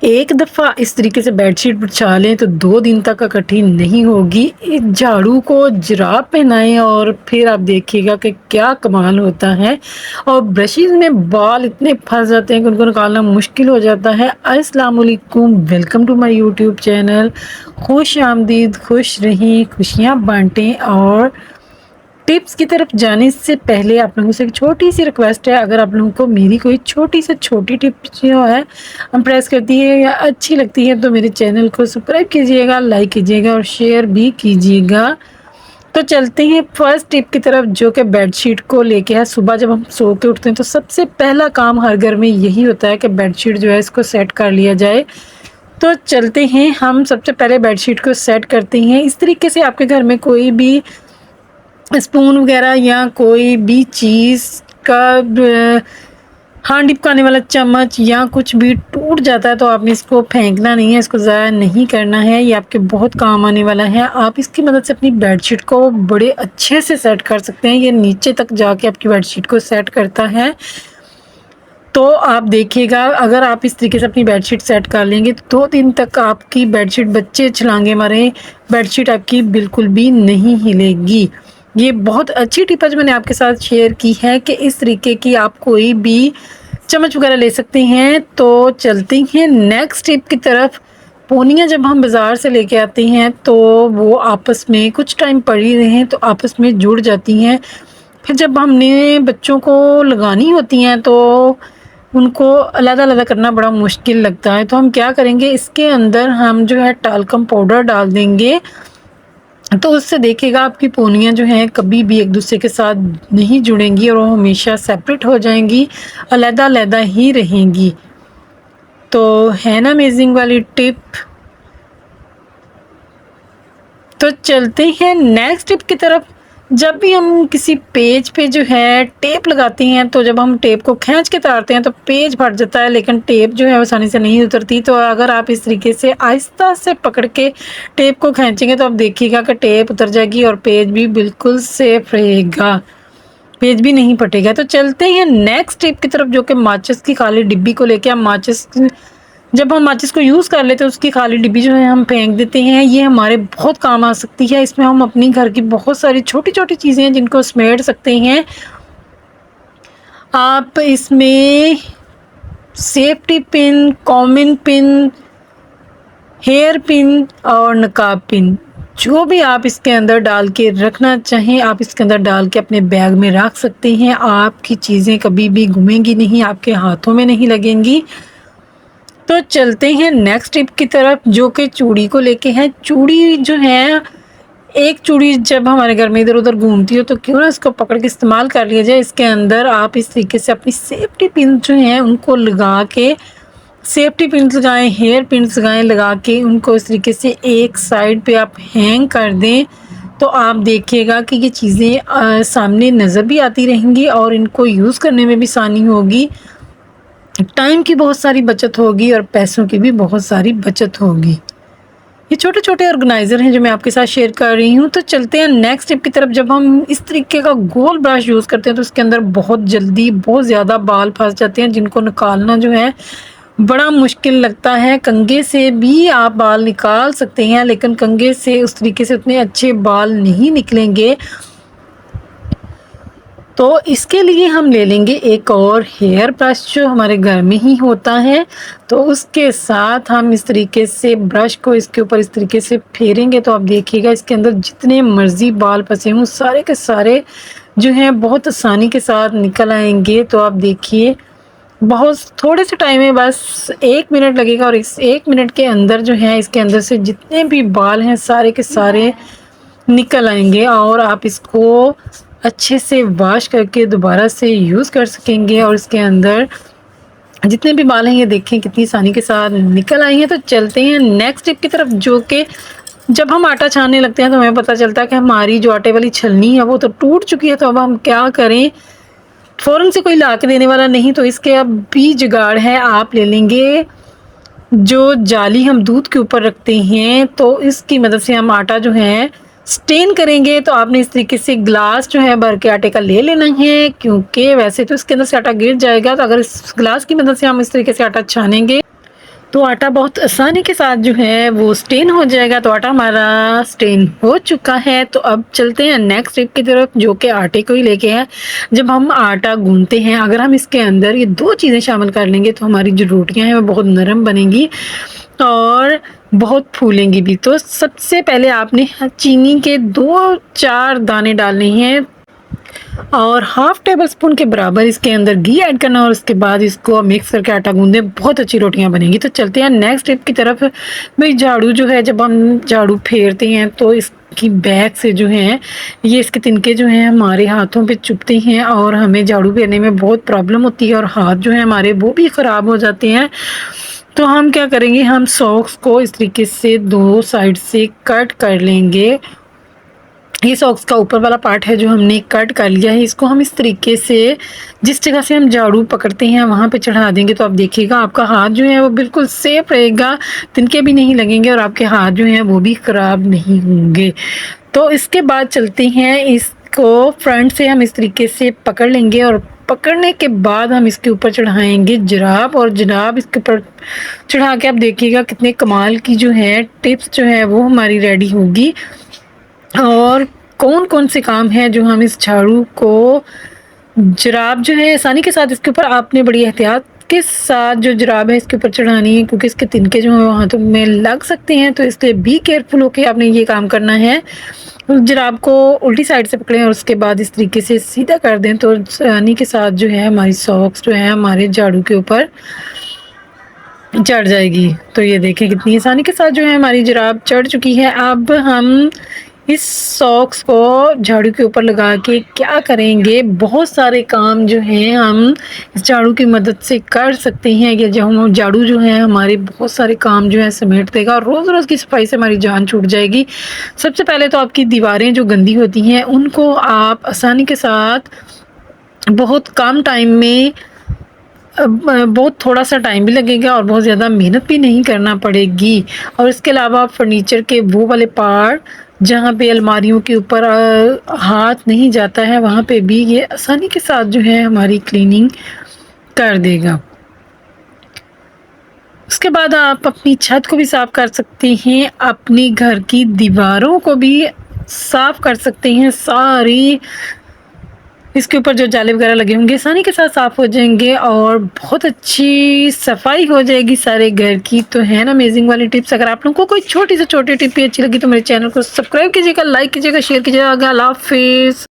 एक दफ़ा इस तरीके से बेडशीट बिछा लें तो 2 दिन तक कठिन नहीं होगी। एक झाड़ू को जुराब पहनाएँ और फिर आप देखिएगा कि क्या कमाल होता है। और ब्रशेज़ में बाल इतने फँस जाते हैं कि उनको निकालना मुश्किल हो जाता है। अस्सलाम वालेकुम, welcome to my YouTube channel. खुश-आमदीद, खुश रहें, खुशियाँ बाँटें। और टिप्स की तरफ जाने से पहले आप लोगों से एक छोटी-सी रिक्वेस्ट है, अगर आप लोगों को मेरी कोई छोटी से छोटी टिप्स जो है इम्प्रेस करती है या अच्छी लगती है तो मेरे चैनल को सब्सक्राइब कीजिएगा, लाइक कीजिएगा और शेयर भी कीजिएगा। तो चलते हैं फर्स्ट टिप की तरफ, जो कि बेडशीट को लेके है। सुबह जब हम सो के उठते हैं तो सबसे पहला काम हर घर में यही होता है कि बेडशीट जो है इसको सेट कर लिया जाए। तो चलते हैं, हम सबसे पहले बेडशीट को सेट करते हैं। इस तरीके से आपके घर में कोई भी स्पून वगैरह या कोई भी चीज़ का हांडी पकाने वाला चम्मच या कुछ भी टूट जाता है तो आपने इसको फेंकना नहीं है, इसको ज़ाया नहीं करना है। ये आपके बहुत काम आने वाला है। आप इसकी मदद से अपनी बेडशीट को बड़े अच्छे से सेट कर सकते हैं। ये नीचे तक जाके आपकी बेडशीट को सेट करता है। तो आप देखिएगा, अगर आप इस तरीके से अपनी बेडशीट सेट कर लेंगे तो 2 दिन तक आपकी बेडशीट, बच्चे छलांगे मारें, बेडशीट आपकी बिल्कुल भी नहीं हिलेगी। ये बहुत अच्छी टिप है जो मैंने आपके साथ शेयर की है कि इस तरीके की आप कोई भी चम्मच वगैरह ले सकते हैं। तो चलते हैं नेक्स्ट टिप की तरफ। पोनियाँ जब हम बाज़ार से लेके आते हैं तो वो आपस में कुछ टाइम पड़ी रहें तो आपस में जुड़ जाती हैं। फिर जब हमने बच्चों को लगानी होती हैं तो उनको अलग-अलग करना बड़ा मुश्किल लगता है। तो हम क्या करेंगे, इसके अंदर हम जो है टाल्कम पाउडर डाल देंगे। तो उससे देखिएगा आपकी पोनियाँ जो हैं कभी भी एक दूसरे के साथ नहीं जुड़ेंगी और वो हमेशा सेपरेट हो जाएँगी, अलग-अलग ही रहेंगी। तो है ना अमेज़िंग वाली टिप। तो चलते हैं नेक्स्ट टिप की तरफ। जब भी हम किसी पेज पे जो है टेप लगाते हैं तो जब हम टेप को खींच के उतारते हैं तो पेज फट जाता है, लेकिन टेप जो है आसानी से नहीं उतरती। तो अगर आप इस तरीके से आहिस्ता से पकड़ के टेप को खींचेंगे तो आप देखिएगा कि टेप उतर जाएगी और पेज भी बिल्कुल सेफ रहेगा, पेज भी नहीं फटेगा। तो चलते हैं नेक्स्ट टिप की तरफ, जो कि माचिस की खाली डिब्बी को लेके। हम माचिस, जब हम माचिस को यूज़ कर लेते हैं उसकी खाली डिब्बी जो है हम फेंक देते हैं। ये हमारे बहुत काम आ सकती है। इसमें हम अपनी घर की बहुत सारी छोटी-छोटी चीज़ें हैं जिनको समेट सकते हैं। आप इसमें safety pin, common pin, hair pin और नकाब पिन, जो भी आप इसके अंदर डाल के रखना चाहें, आप इसके अंदर डाल के अपने बैग में रख सकते हैं। आपकी चीज़ें कभी भी घूमेंगी नहीं, आपके हाथों में नहीं लगेंगी। तो चलते हैं नेक्स्ट टिप की तरफ, जो कि चूड़ी को लेके है। चूड़ी जो है, एक चूड़ी जब हमारे घर में इधर-उधर घूमती हो तो क्यों ना इसको पकड़ के इस्तेमाल कर लिया जाए। इसके अंदर आप इस तरीके से अपनी सेफ्टी पिन जो हैं उनको लगा के, सेफ्टी पिन्स लगाएँ, हेयर पिन्स लगाएँ, लगा के उनको इस तरीके से एक साइड पे आप हैंग कर दें। तो आप देखिएगा कि ये चीज़ें सामने नज़र भी आती रहेंगी और इनको यूज़ करने में भी आसानी होगी। टाइम की बहुत सारी बचत होगी और पैसों की भी बहुत सारी बचत होगी। ये छोटे-छोटे ऑर्गेनाइज़र हैं जो मैं आपके साथ शेयर कर रही हूँ। तो चलते हैं नेक्स्ट टिप की तरफ। जब हम इस तरीके का गोल ब्रश यूज़ करते हैं तो उसके अंदर बहुत जल्दी बहुत ज़्यादा बाल फँस जाते हैं, जिनको निकालना जो है बड़ा मुश्किल लगता है। कंघे से भी आप बाल निकाल सकते हैं, लेकिन कंघे से उस तरीके से उतने अच्छे बाल नहीं निकलेंगे। तो इसके लिए हम ले लेंगे एक और हेयर ब्रश जो हमारे घर में ही होता है। तो उसके साथ हम इस तरीके से ब्रश को इसके ऊपर इस तरीके से फेरेंगे तो आप देखिएगा इसके अंदर जितने मर्ज़ी बाल फँसे हों सारे के सारे जो हैं बहुत आसानी के साथ निकल आएँगे। तो आप देखिए, बहुत थोड़े से टाइम में, बस 1 मिनट लगेगा और इस 1 मिनट के अंदर जो है इसके अंदर से जितने भी बाल हैं सारे के सारे निकल आएँगे और आप इसको अच्छे से वॉश करके दोबारा से यूज़ कर सकेंगे। और इसके अंदर जितने भी बाल हैं ये देखें कितनी आसानी के साथ निकल आई हैं। तो चलते हैं नेक्स्ट टिप की तरफ, जो कि जब हम आटा छानने लगते हैं तो हमें पता चलता है कि हमारी जो आटे वाली छलनी है वो तो टूट चुकी है। तो अब हम क्या करें, फ़ौरन से कोई ला के देने वाला नहीं, तो इसके अब भी जुगाड़ है। आप ले लेंगे जो जाली हम दूध के ऊपर रखते हैं, तो इसकी मदद से हम आटा जो है स्टेन करेंगे। तो आपने इस तरीके से ग्लास जो है भर के आटे का ले लेना है, क्योंकि वैसे तो इसके अंदर से आटा गिर जाएगा। तो अगर इस ग्लास की मदद से हम इस तरीके से आटा छानेंगे तो आटा बहुत आसानी के साथ जो है वो स्टेन हो जाएगा। तो आटा हमारा स्टेन हो चुका है। तो अब चलते हैं नेक्स्ट स्टेप की तरफ, जो कि आटे को ही लेके है। जब हम आटा गूंथते हैं, अगर हम इसके अंदर ये 2 चीज़ें शामिल कर लेंगे तो हमारी जो रोटियां हैं वो बहुत नरम बनेंगी और बहुत फूलेंगी भी। तो सबसे पहले आपने चीनी के 2-4 दाने डालने हैं और हाफ टेबल स्पून के बराबर इसके अंदर घी ऐड करना और उसके बाद इसको मिक्स करके आटा गूंदे, बहुत अच्छी रोटियां बनेंगी। तो चलते हैं नेक्स्ट स्टेप की तरफ। भाई झाड़ू जो है, जब हम झाड़ू फेरते हैं तो इसकी बैक से जो है ये इसके तिनके जो हैं हमारे हाथों पे चुभते हैं और हमें झाड़ू फेरने में बहुत प्रॉब्लम होती है और हाथ जो है हमारे वो भी ख़राब हो जाते हैं। तो हम क्या करेंगे, हम सॉक्स को इस तरीके से 2 साइड से कट कर लेंगे। ये सॉक्स का ऊपर वाला पार्ट है जो हमने कट कर लिया है, इसको हम इस तरीके से जिस जगह से हम झाड़ू पकड़ते हैं वहाँ पे चढ़ा देंगे। तो आप देखिएगा आपका हाथ जो है वो बिल्कुल सेफ रहेगा, तिनके भी नहीं लगेंगे और आपके हाथ जो हैं वो भी ख़राब नहीं होंगे। तो इसके बाद चलते हैं, इसको फ्रंट से हम इस तरीके से पकड़ लेंगे और पकड़ने के बाद हम इसके ऊपर चढ़ाएंगे जराब और जनाब इसके ऊपर चढ़ा के आप देखिएगा कितने कमाल की जो है टिप्स जो है वो हमारी रेडी होगी। और कौन कौन से काम हैं जो हम इस झाड़ू को, जराब जो है आसानी के साथ इसके ऊपर आपने बड़ी एहतियात के साथ जो जराब है इसके ऊपर चढ़ानी है, क्योंकि इसके तिनके जो हैं हाथों में लग सकते हैं। तो इसलिए बी केयरफुल होके आपने ये काम करना है। उस जराब को उल्टी साइड से पकड़ें और उसके बाद इस तरीके से सीधा कर दें तो आसानी के साथ जो है हमारी सॉक्स जो है हमारे झाड़ू के ऊपर चढ़ जाएगी। तो ये देखें कितनी आसानी के साथ जो है हमारी जराब चढ़ चुकी है। अब हम इस सॉक्स को झाड़ू के ऊपर लगा के क्या करेंगे, बहुत सारे काम जो हैं हम इस झाड़ू की मदद से कर सकते हैं। कि जब हम झाड़ू जो है हमारे बहुत सारे काम जो है समेट देगा और रोज़ रोज़ की सफाई से हमारी जान छूट जाएगी। सबसे पहले तो आपकी दीवारें जो गंदी होती हैं उनको आप आसानी के साथ बहुत कम टाइम में, बहुत थोड़ा सा टाइम भी लगेगा और बहुत ज़्यादा मेहनत भी नहीं करना पड़ेगी। और इसके अलावा फर्नीचर के वो वाले पार्ट जहाँ पे अलमारियों के ऊपर हाथ नहीं जाता है वहाँ पे भी ये आसानी के साथ जो है हमारी क्लीनिंग कर देगा। उसके बाद आप अपनी छत को भी साफ़ कर सकते हैं, अपनी घर की दीवारों को भी साफ़ कर सकते हैं। सारी इसके ऊपर जो जाले वगैरह लगे होंगे आसानी के साथ साफ़ हो जाएंगे और बहुत अच्छी सफाई हो जाएगी सारे घर की। तो है ना अमेजिंग वाली टिप्स। अगर आप लोगों को कोई छोटी से छोटी टिप भी अच्छी लगी तो मेरे चैनल को सब्सक्राइब कीजिएगा, लाइक कीजिएगा, शेयर कीजिएगा। अल्लाह हाफिज़।